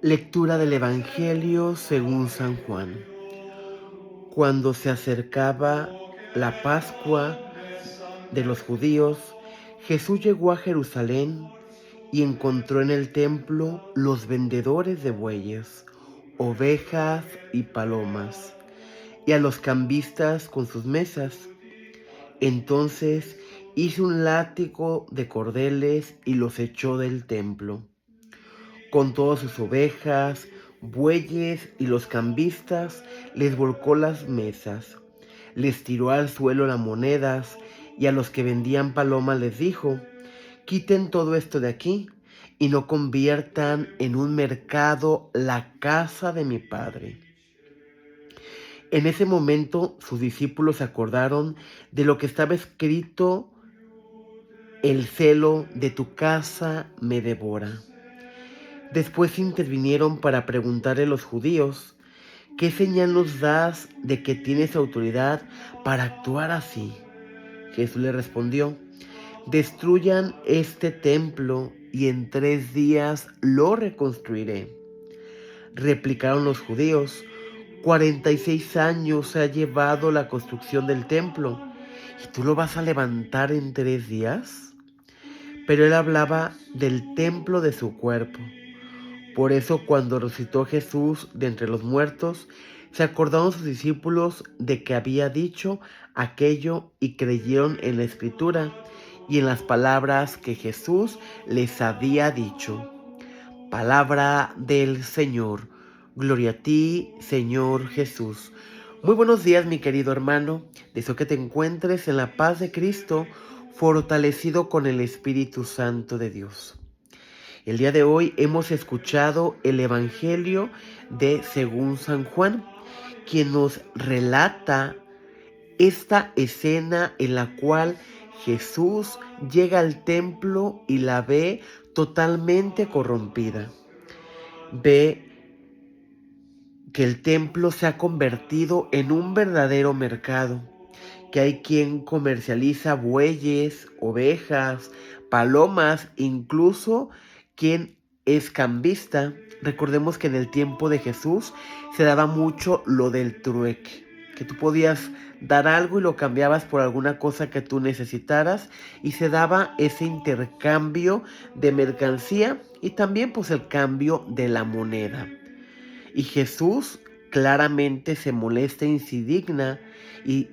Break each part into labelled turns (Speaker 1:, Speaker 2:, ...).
Speaker 1: Lectura del Evangelio según San Juan. Cuando se acercaba la Pascua de los judíos, Jesús llegó a Jerusalén y encontró en el templo los vendedores de bueyes, ovejas y palomas, y a los cambistas con sus mesas. Entonces hizo un látigo de cordeles y los echó del templo con todas sus ovejas, bueyes y los cambistas, les volcó las mesas, les tiró al suelo las monedas y a los que vendían palomas les dijo: quiten todo esto de aquí y no conviertan en un mercado la casa de mi Padre. En ese momento sus discípulos se acordaron de lo que estaba escrito: el celo de tu casa me devora. Después intervinieron para preguntarle a los judíos: ¿qué señal nos das de que tienes autoridad para actuar así? Jesús le respondió: destruyan este templo y en 3 días lo reconstruiré. Replicaron los judíos: 46 años se ha llevado la construcción del templo, ¿y tú lo vas a levantar en 3 días? Pero él hablaba del templo de su cuerpo. Por eso, cuando resucitó Jesús de entre los muertos, se acordaron sus discípulos de que había dicho aquello y creyeron en la Escritura y en las palabras que Jesús les había dicho. Palabra del Señor. Gloria a ti, Señor Jesús. Muy buenos días, mi querido hermano. Deseo que te encuentres en la paz de Cristo, fortalecido con el Espíritu Santo de Dios. El día de hoy hemos escuchado el Evangelio de según San Juan, quien nos relata esta escena en la cual Jesús llega al templo y la ve totalmente corrompida. Ve que el templo se ha convertido en un verdadero mercado, que hay quien comercializa bueyes, ovejas, palomas, incluso quien es cambista. Recordemos que en el tiempo de Jesús se daba mucho lo del trueque, que tú podías dar algo y lo cambiabas por alguna cosa que tú necesitaras, y se daba ese intercambio de mercancía y también pues el cambio de la moneda. Y Jesús claramente se molesta y se indigna y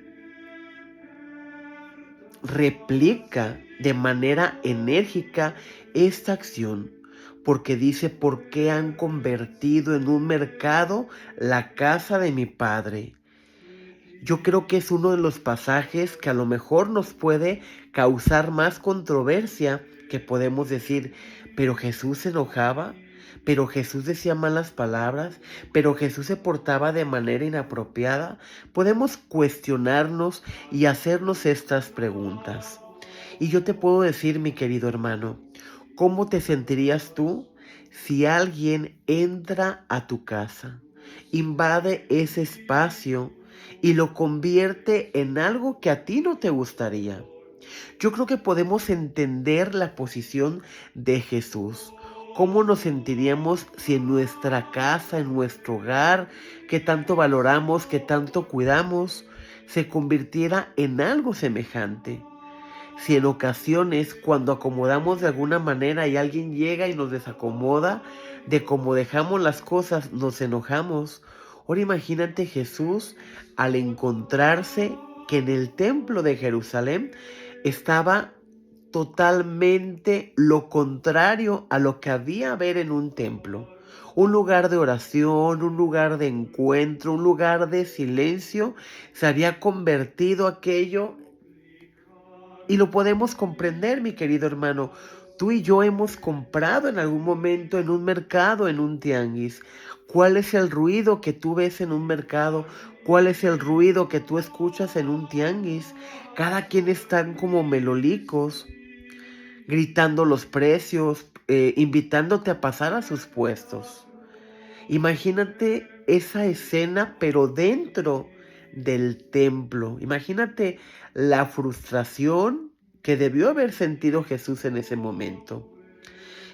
Speaker 1: replica de manera enérgica esta acción, porque dice: ¿por qué han convertido en un mercado la casa de mi Padre? Yo creo que es uno de los pasajes que a lo mejor nos puede causar más controversia, que podemos decir: pero Jesús se enojaba, pero Jesús decía malas palabras, pero Jesús se portaba de manera inapropiada. Podemos cuestionarnos y hacernos estas preguntas. Y yo te puedo decir, mi querido hermano, ¿cómo te sentirías tú si alguien entra a tu casa, invade ese espacio y lo convierte en algo que a ti no te gustaría? Yo creo que podemos entender la posición de Jesús. ¿Cómo nos sentiríamos si en nuestra casa, en nuestro hogar, que tanto valoramos, que tanto cuidamos, se convirtiera en algo semejante? Si en ocasiones, cuando acomodamos de alguna manera y alguien llega y nos desacomoda de cómo dejamos las cosas, nos enojamos. Ahora imagínate Jesús al encontrarse que en el templo de Jerusalén estaba totalmente lo contrario a lo que había ver en un templo. Un lugar de oración, un lugar de encuentro, un lugar de silencio, se había convertido aquello. Y lo podemos comprender, mi querido hermano. Tú y yo hemos comprado en algún momento en un mercado, en un tianguis. ¿Cuál es el ruido que tú ves en un mercado? ¿Cuál es el ruido que tú escuchas en un tianguis? Cada quien están como melolicos, gritando los precios, invitándote a pasar a sus puestos. Imagínate esa escena, pero dentro del templo. Imagínate la frustración que debió haber sentido Jesús en ese momento.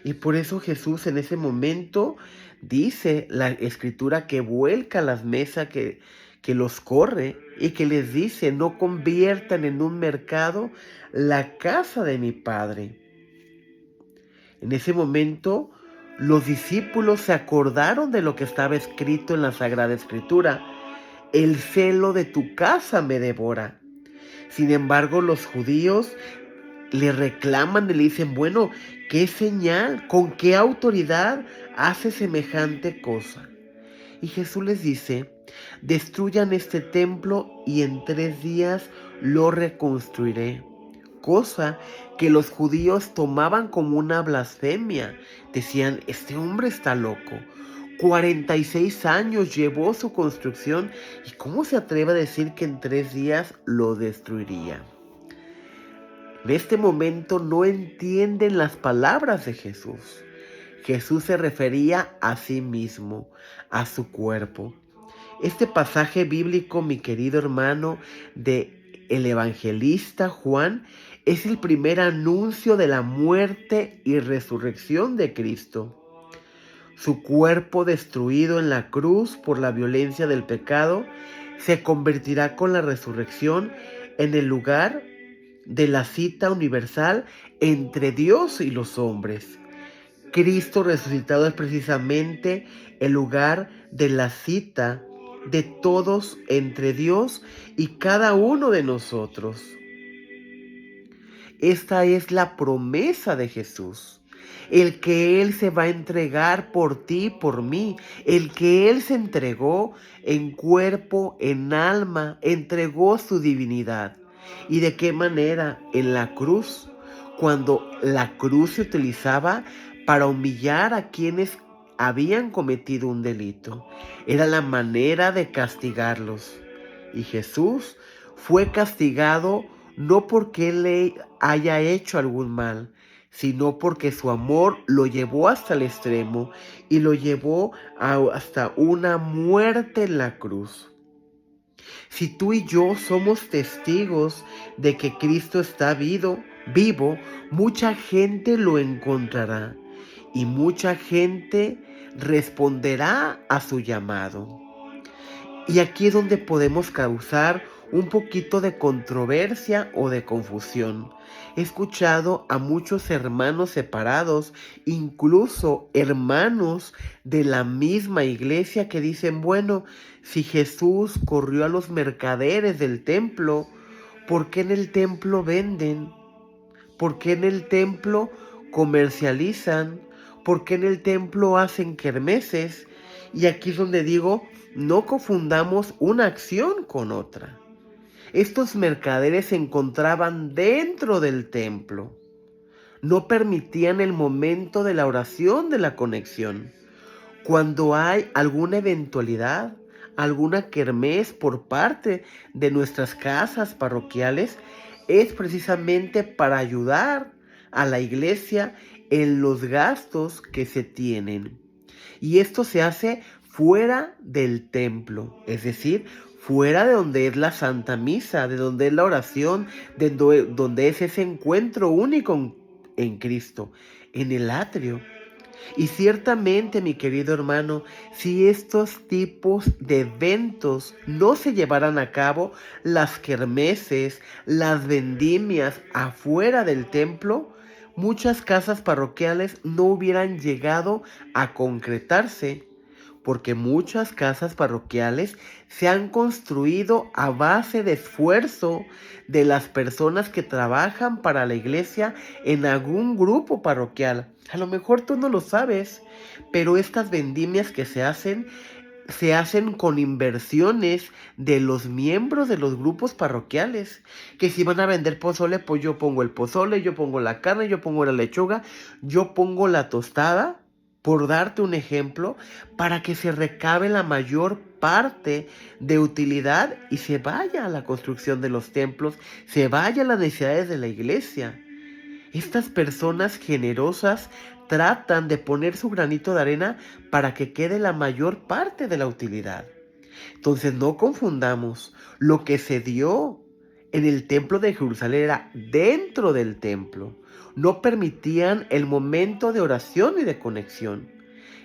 Speaker 1: Y por eso Jesús en ese momento dice la escritura que vuelca las mesas, que los corre y que les dice, no conviertan en un mercado la casa de mi Padre. En ese momento, los discípulos se acordaron de lo que estaba escrito en la Sagrada Escritura. El celo de tu casa me devora. Sin embargo, los judíos le reclaman y le dicen, bueno, ¿qué señal, con qué autoridad hace semejante cosa? Y Jesús les dice, destruyan este templo y en 3 días lo reconstruiré. Cosa que los judíos tomaban como una blasfemia. Decían, este hombre está loco. 46 años llevó su construcción y ¿cómo se atreve a decir que en 3 días lo destruiría? En este momento no entienden las palabras de Jesús. Jesús se refería a sí mismo, a su cuerpo. Este pasaje bíblico, mi querido hermano, de el evangelista Juan, es el primer anuncio de la muerte y resurrección de Cristo. Su cuerpo destruido en la cruz por la violencia del pecado se convertirá con la resurrección en el lugar de la cita universal entre Dios y los hombres. Cristo resucitado es precisamente el lugar de la cita de todos entre Dios y cada uno de nosotros. Esta es la promesa de Jesús, el que Él se va a entregar por ti y por mí, el que Él se entregó en cuerpo, en alma, entregó su divinidad. ¿Y de qué manera? En la cruz, cuando la cruz se utilizaba para humillar a quienes habían cometido un delito. Era la manera de castigarlos. Y Jesús fue castigado no porque Él le haya hecho algún mal, sino porque su amor lo llevó hasta el extremo y lo llevó hasta una muerte en la cruz. Si tú y yo somos testigos de que Cristo está vivo, mucha gente lo encontrará y mucha gente responderá a su llamado. Y aquí es donde podemos causar un poquito de controversia o de confusión. He escuchado a muchos hermanos separados, incluso hermanos de la misma iglesia, que dicen, bueno, si Jesús corrió a los mercaderes del templo, ¿por qué en el templo venden? ¿Por qué en el templo comercializan? ¿Por qué en el templo hacen kermeses? Y aquí es donde digo, no confundamos una acción con otra. Estos mercaderes se encontraban dentro del templo. No permitían el momento de la oración de la conexión. Cuando hay alguna eventualidad, alguna kermés por parte de nuestras casas parroquiales, es precisamente para ayudar a la iglesia en los gastos que se tienen. Y esto se hace fuera del templo, es decir, fuera de donde es la Santa Misa, de donde es la oración, de donde es ese encuentro único en Cristo, en el atrio. Y ciertamente, mi querido hermano, si estos tipos de eventos no se llevaran a cabo, las kermeses, las vendimias afuera del templo, muchas casas parroquiales no hubieran llegado a concretarse, porque muchas casas parroquiales se han construido a base de esfuerzo de las personas que trabajan para la iglesia en algún grupo parroquial. A lo mejor tú no lo sabes, pero estas vendimias que se hacen con inversiones de los miembros de los grupos parroquiales. Que si van a vender pozole, pues yo pongo el pozole, yo pongo la carne, yo pongo la lechuga, yo pongo la tostada, por darte un ejemplo, para que se recabe la mayor parte de utilidad y se vaya a la construcción de los templos, se vaya a las necesidades de la iglesia. Estas personas generosas tratan de poner su granito de arena para que quede la mayor parte de la utilidad. Entonces no confundamos, lo que se dio en el templo de Jerusalén era dentro del templo. no permitían el momento de oración y de conexión.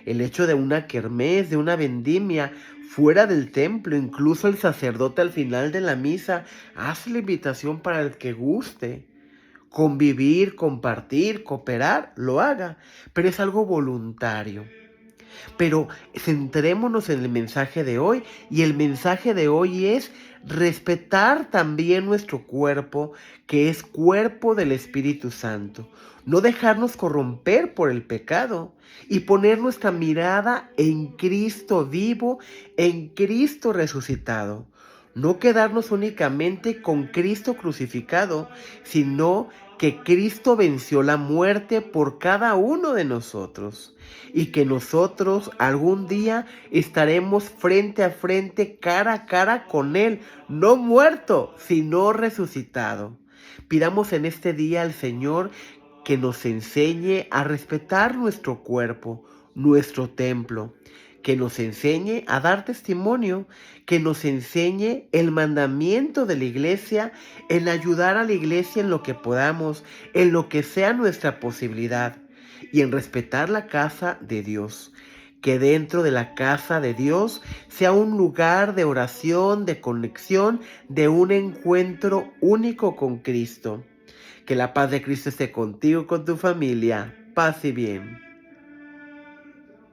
Speaker 1: El hecho de una kermés, de una vendimia fuera del templo, incluso el sacerdote al final de la misa hace la invitación para el que guste. Convivir, compartir, cooperar, lo haga, pero es algo voluntario. Pero centrémonos en el mensaje de hoy, y el mensaje de hoy es respetar también nuestro cuerpo, que es cuerpo del Espíritu Santo. No dejarnos corromper por el pecado y poner nuestra mirada en Cristo vivo, en Cristo resucitado. No quedarnos únicamente con Cristo crucificado, sino que Cristo venció la muerte por cada uno de nosotros, y que nosotros algún día estaremos frente a frente, cara a cara con Él, no muerto, sino resucitado. Pidamos en este día al Señor que nos enseñe a respetar nuestro cuerpo, nuestro templo, que nos enseñe a dar testimonio, que nos enseñe el mandamiento de la iglesia, en ayudar a la iglesia en lo que podamos, en lo que sea nuestra posibilidad, y en respetar la casa de Dios. Que dentro de la casa de Dios sea un lugar de oración, de conexión, de un encuentro único con Cristo. Que la paz de Cristo esté contigo y con tu familia. Paz y bien.